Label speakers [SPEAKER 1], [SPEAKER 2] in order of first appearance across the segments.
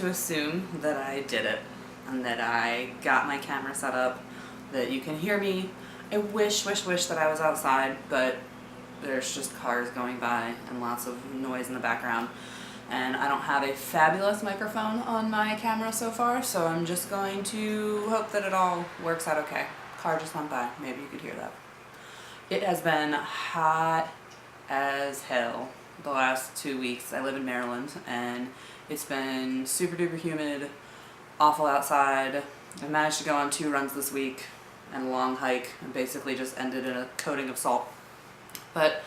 [SPEAKER 1] to assume that I did it and that I got my camera set up, that you can hear me. I wish that I was outside, but there's just cars going by and lots of noise in the background. And I don't have a fabulous microphone on my camera so far, so I'm just going to hope that it all works out okay. Car just went by, maybe you could hear that. It has been hot as hell the last 2 weeks. I live in Maryland and it's been super duper humid, awful outside. I managed to go on 2 runs this week and a long hike and basically just ended in a coating of salt. But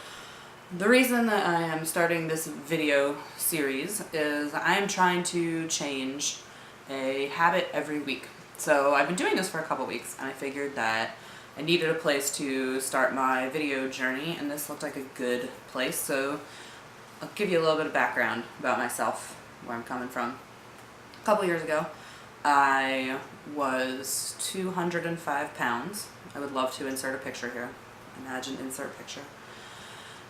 [SPEAKER 1] the reason that I am starting this video series is I'm trying to change a habit every week. So I've been doing this for a couple weeks and I figured that I needed a place to start my video journey and this looked like a good place. So I'll give you a little bit of background about myself, where I'm coming from. A couple years ago, I was 205 pounds. I would love to insert a picture here. Imagine insert picture.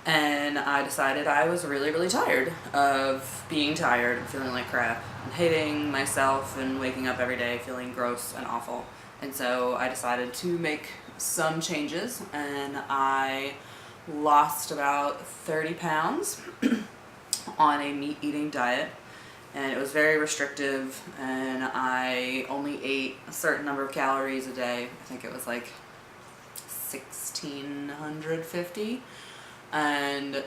[SPEAKER 1] And I decided I was really tired of being tired and feeling like crap and hating myself and waking up every day feeling gross and awful. And so I decided to make some changes and I lost about 30 pounds on a meat eating diet, and it was very restrictive and I only ate a certain number of calories a day. I think it was like 1650. And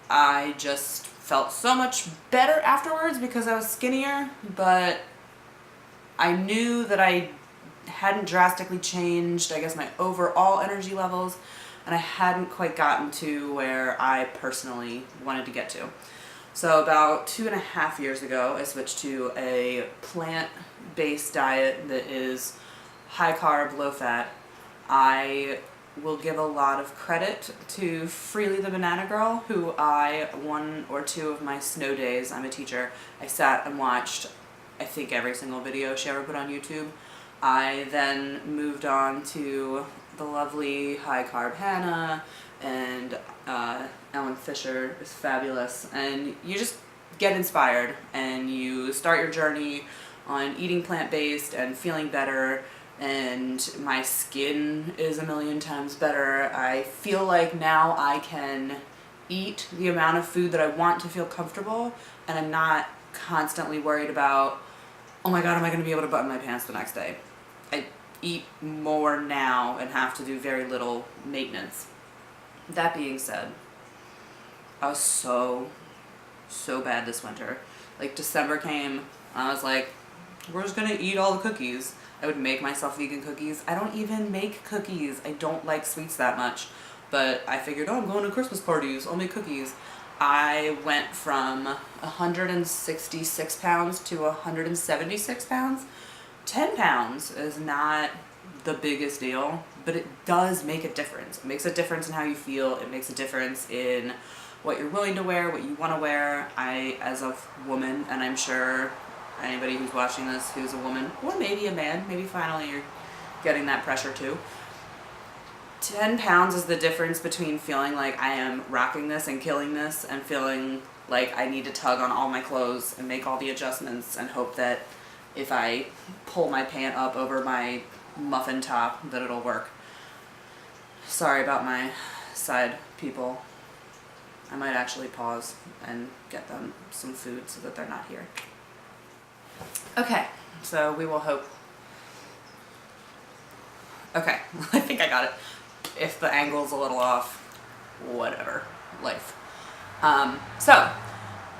[SPEAKER 1] I just felt so much better afterwards because I was skinnier, but I knew that I hadn't drastically changed, I guess, my overall energy levels, and I hadn't quite gotten to where I personally wanted to get to. So about 2.5 years ago, I switched to a plant-based diet that is high carb, low fat. I will give a lot of credit to Freely the Banana Girl, who one or two of my snow days, I'm a teacher, I sat and watched, I think, every single video she ever put on YouTube. I then moved on to the lovely high carb Hannah, and Ellen Fisher is fabulous, and you just get inspired and you start your journey on eating plant-based and feeling better. And my skin is a million times better. I feel like now I can eat the amount of food that I want to feel comfortable, and I'm not constantly worried about, oh my god, am I going to be able to button my pants the next day? I eat more now and have to do very little maintenance. That being said, I was so bad this winter. Like, December came, I was like, we're just going to eat all the cookies. I would make myself vegan cookies. I don't even make cookies. I don't like sweets that much. But I figured, oh, I'm going to Christmas parties, I'll make cookies. I went from 166 pounds to 176 pounds. 10 pounds is not the biggest deal, but it does make a difference. It makes a difference in how you feel. It makes a difference in what you're willing to wear, what you want to wear. I, as a woman, and I'm sure anybody who's watching this who's a woman, or maybe a man, maybe finally you're getting that pressure too. 10 pounds is the difference between feeling like I am rocking this and killing this and feeling like I need to tug on all my clothes and make all the adjustments and hope that if I pull my pant up over my muffin top that it'll work. Sorry about my side people. I might actually pause and get them some food so that they're not here. Okay, so we will hope. Okay, I think I got it. If the angle's a little off, whatever, life. So,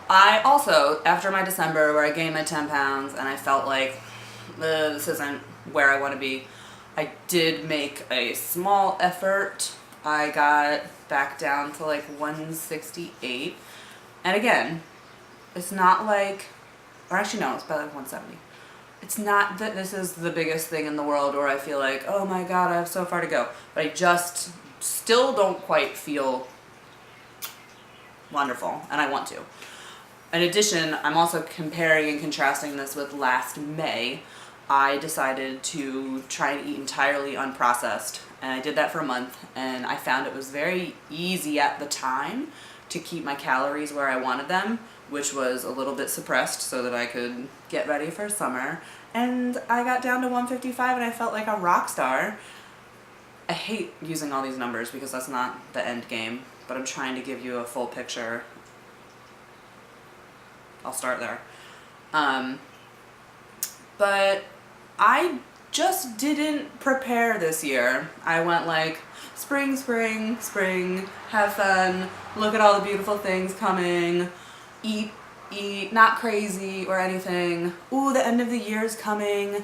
[SPEAKER 1] I also, after my December where I gained my 10 pounds and I felt like this isn't where I want to be, I did make a small effort. I got back down to like 168. And again, it's not like, or actually no, it's about like 170. It's not that this is the biggest thing in the world or I feel like, oh my god, I have so far to go. But I just still don't quite feel wonderful, and I want to. In addition, I'm also comparing and contrasting this with last May. I decided to try and eat entirely unprocessed, and I did that for a month, and I found it was very easy at the time to keep my calories where I wanted them, which was a little bit suppressed so that I could get ready for summer. And I got down to 155 and I felt like a rock star. I hate using all these numbers because that's not the end game, but I'm trying to give you a full picture. I'll start there. But I just didn't prepare this year. I went like, spring, spring, spring, have fun, look at all the beautiful things coming, eat, not crazy or anything. Ooh, the end of the year is coming.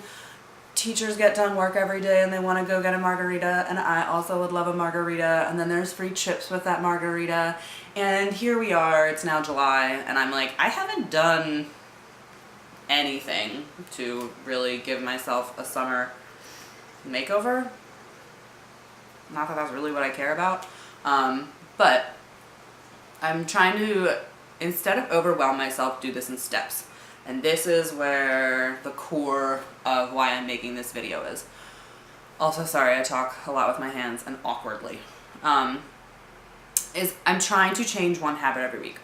[SPEAKER 1] Teachers get done work every day and they want to go get a margarita, and I also would love a margarita, and then there's free chips with that margarita. And here we are, it's now July, and I'm like, I haven't done anything to really give myself a summer makeover. Not that that's really what I care about, but I'm trying to, instead of overwhelm myself, do this in steps. And this is where the core of why I'm making this video is. Also, sorry, I talk a lot with my hands and awkwardly. Is I'm trying to change one habit every week.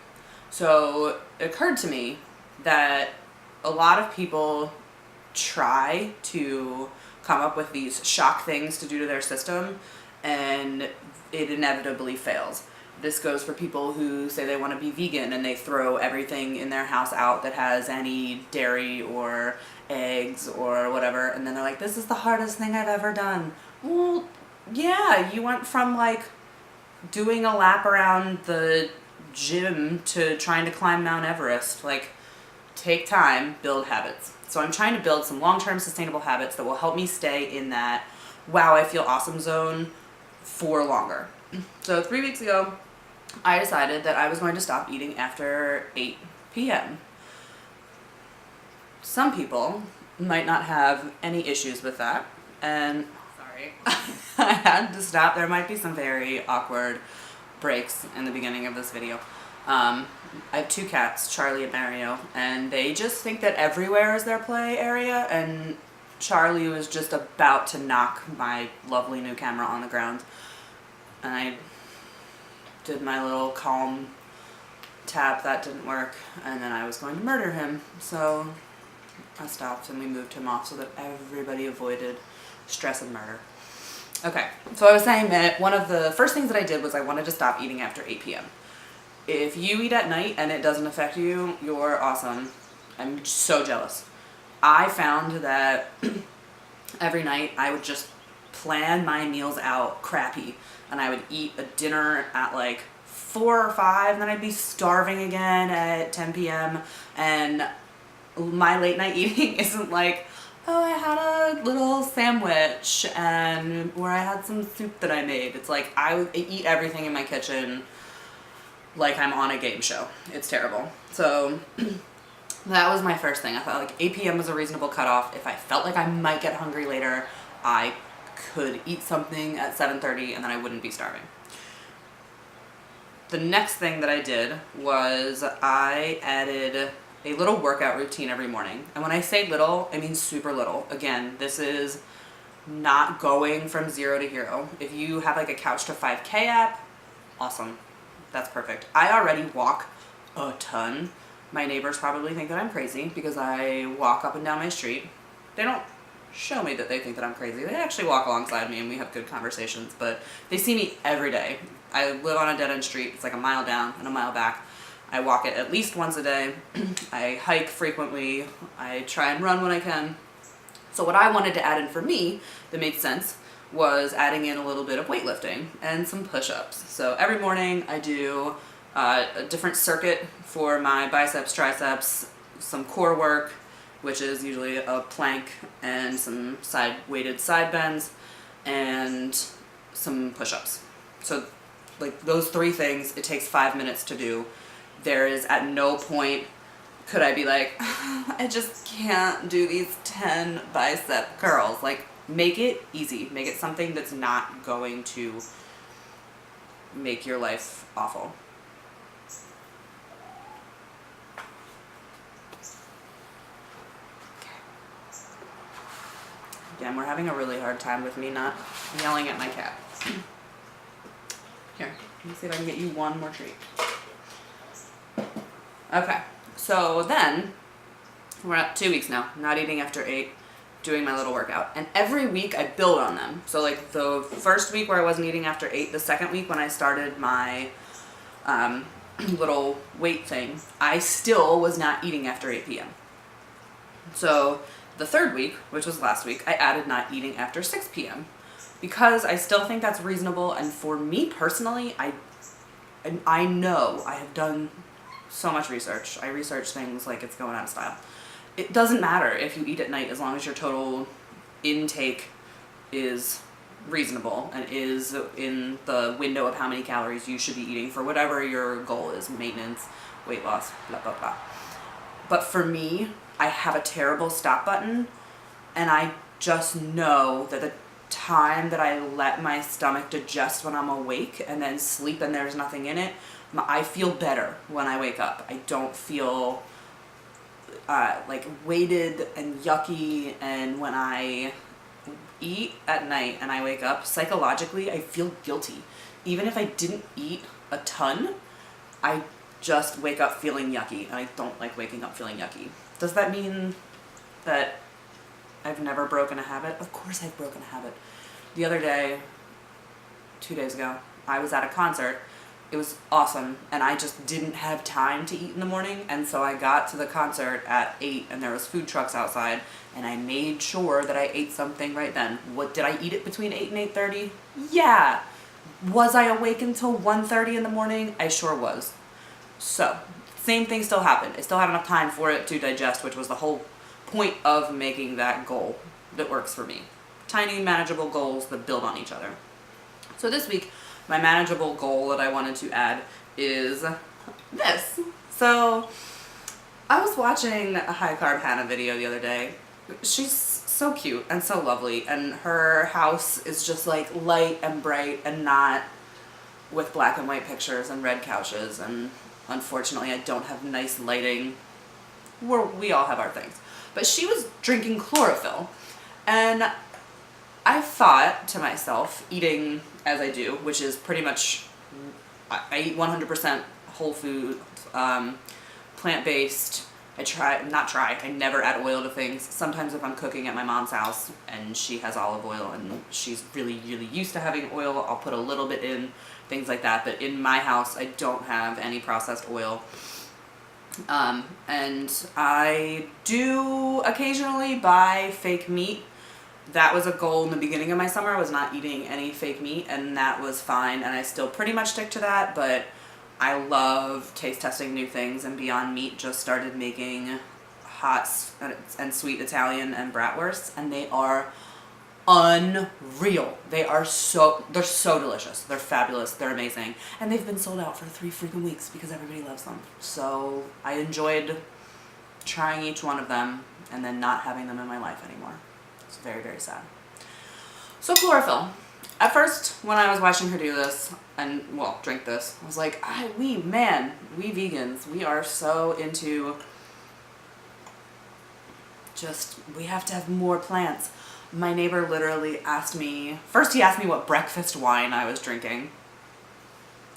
[SPEAKER 1] So it occurred to me that a lot of people try to come up with these shock things to do to their system, and it inevitably fails. This goes for people who say they want to be vegan and they throw everything in their house out that has any dairy or eggs or whatever, and then they're like, this is the hardest thing I've ever done. Well, yeah, you went from like doing a lap around the gym to trying to climb Mount Everest. Like, take time, build habits. So I'm trying to build some long-term sustainable habits that will help me stay in that wow, I feel awesome zone for longer. So 3 weeks ago, I decided that I was going to stop eating after 8 p.m. Some people might not have any issues with that, and sorry, I had to stop. There might be some very awkward breaks in the beginning of this video. I have 2 cats, Charlie and Mario, and they just think that everywhere is their play area, and Charlie was just about to knock my lovely new camera on the ground, and I did my little calm tap. That didn't work, and then I was going to murder him, so I stopped and we moved him off so that everybody avoided stress and murder. Okay, so I was saying that one of the first things that I did was I wanted to stop eating after 8 p.m. If you eat at night and it doesn't affect you, you're awesome. I'm so jealous. I found that every night I would just plan my meals out crappy, and I would eat a dinner at like 4 or 5, and then I'd be starving again at 10 p.m. And my late night eating isn't like, oh, I had a little sandwich and where I had some soup that I made. It's like I eat everything in my kitchen like I'm on a game show. It's terrible. So that was my first thing. I thought like 8 p.m. was a reasonable cutoff. If I felt like I might get hungry later, I could eat something at 7:30 and then I wouldn't be starving. The next thing that I did was I added a little workout routine every morning. And when I say little, I mean super little. Again, this is not going from 0 to hero. If you have like a Couch to 5K app, awesome. That's perfect. I already walk a ton. My neighbors probably think that I'm crazy because I walk up and down my street. They don't show me that they think that I'm crazy. They actually walk alongside me and we have good conversations, but they see me every day. I live on a dead-end street. It's like a mile down and a mile back. I walk it at least once a day. I hike frequently. I try and run when I can. So what I wanted to add in for me that made sense was adding in a little bit of weightlifting and some push-ups. So every morning I do a different circuit for my biceps, triceps, some core work, which is usually a plank and some weighted side bends and some push-ups. So like those 3 things, it takes 5 minutes to do. There is at no point could I be like, I just can't do these 10 bicep curls. Like, make it easy. Make it something that's not going to make your life awful. Again, we're having a really hard time with me not yelling at my cat. Here, let me see if I can get you one more treat. Okay, so then we're at 2 weeks now, not eating after 8, doing my little workout. And every week I build on them. So like the first week where I wasn't eating after 8, the second week when I started my little weight thing, I still was not eating after 8 p.m. So the third week, which was last week, I added not eating after 6 p.m. because I still think that's reasonable. And for me personally, I know I have done so much research. I research things like it's going out of style. It doesn't matter if you eat at night as long as your total intake is reasonable and is in the window of how many calories you should be eating for whatever your goal is, maintenance, weight loss, blah, blah, blah. But for me, I have a terrible stop button, and I just know that the time that I let my stomach digest when I'm awake and then sleep and there's nothing in it, I feel better when I wake up. I don't feel like weighted and yucky, and when I eat at night and I wake up, psychologically I feel guilty. Even if I didn't eat a ton, I just wake up feeling yucky, and I don't like waking up feeling yucky. Does that mean that I've never broken a habit? Of course I've broken a habit. The other day, 2 days ago, I was at a concert. It was awesome, and I just didn't have time to eat in the morning, and so I got to the concert at 8, and there was food trucks outside, and I made sure that I ate something right then. What, did I eat it between 8 and 8:30? Yeah. Was I awake until 1:30 in the morning? I sure was. So, same thing still happened. I still had enough time for it to digest, which was the whole point of making that goal that works for me. Tiny, manageable goals that build on each other. So this week, my manageable goal that I wanted to add is this. So, I was watching a high carb Hannah video the other day. She's so cute and so lovely, and her house is just like light and bright and not with black and white pictures and red couches, and unfortunately I don't have nice lighting. We all have our things. But she was drinking chlorophyll, and I thought to myself, eating as I do, which is pretty much, I eat 100% whole food, plant-based. I never add oil to things. Sometimes if I'm cooking at my mom's house and she has olive oil and she's really, really used to having oil, I'll put a little bit in, things like that. But in my house, I don't have any processed oil. And I do occasionally buy fake meat. That was a goal in the beginning of my summer. I was not eating any fake meat, and that was fine, and I still pretty much stick to that, but I love taste testing new things, and Beyond Meat just started making hot and sweet Italian and bratwursts, and they are unreal. They're so delicious. They're fabulous. They're amazing. And they've been sold out for 3 freaking weeks because everybody loves them. So I enjoyed trying each one of them and then not having them in my life anymore. It's very, very sad. So chlorophyll. At first, when I was watching her do this, and, well, drink this, I was like, we vegans, we are so into we have to have more plants. My neighbor literally asked me, first he asked me what breakfast wine I was drinking.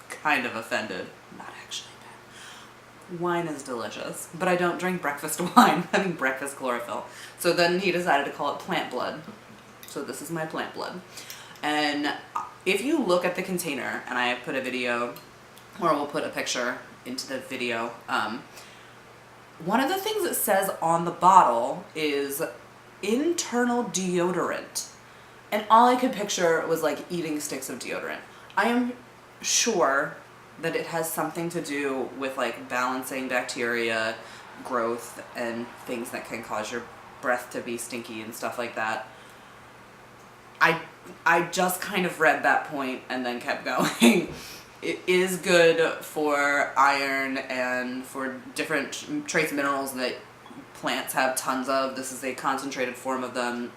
[SPEAKER 1] Kind of offended. Not actually bad. Wine is delicious, but I don't drink breakfast wine. I mean breakfast chlorophyll. So then he decided to call it plant blood. So this is my plant blood. And if you look at the container, and I put a video, or we'll put a picture into the video, one of the things it says on the bottle is internal deodorant. And all I could picture was like eating sticks of deodorant. I am sure that it has something to do with like balancing bacteria growth and things that can cause your breath to be stinky and stuff like that. I just kind of read that point and then kept going. It is good for iron and for different trace minerals that plants have tons of. This is a concentrated form of them.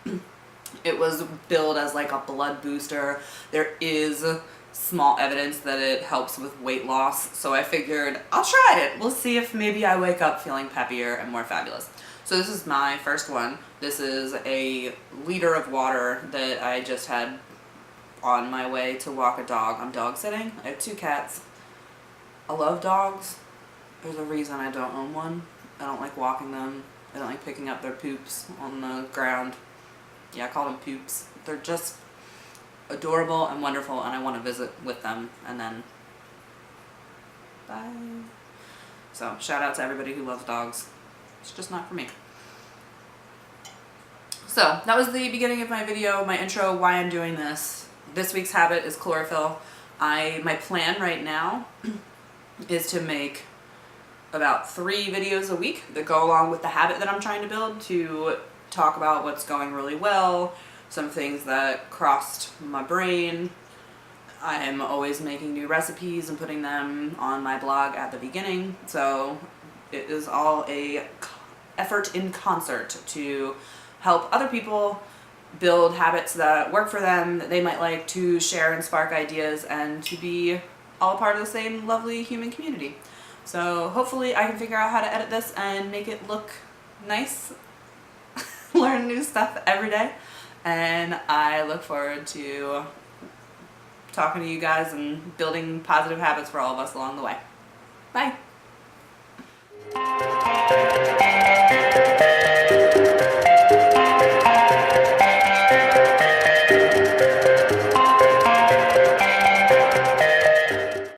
[SPEAKER 1] It was billed as like a blood booster. There is small evidence that it helps with weight loss, so I figured I'll try it. We'll see if maybe I wake up feeling peppier and more fabulous. So this is my first one. This is a liter of water that I just had on my way to walk a dog. I'm dog sitting. I have 2 cats. I love dogs. There's a reason I don't own one. I don't like walking them. I don't like picking up their poops on the ground. Yeah, I call them poops. They're just adorable and wonderful, and I want to visit with them, and then bye. So shout out to everybody who loves dogs. It's just not for me. So that was the beginning of my video, my intro, why I'm doing this. This week's habit is chlorophyll. My plan right now is to make about 3 videos a week that go along with the habit that I'm trying to build, to talk about what's going really well, some things that crossed my brain. I'm always making new recipes and putting them on my blog at the beginning, so it is all a effort in concert to help other people build habits that work for them, that they might like, to share and spark ideas, and to be all part of the same lovely human community. So hopefully I can figure out how to edit this and make it look nice. Learn new stuff every day, and I look forward to talking to you guys and building positive habits for all of us along the way. Bye!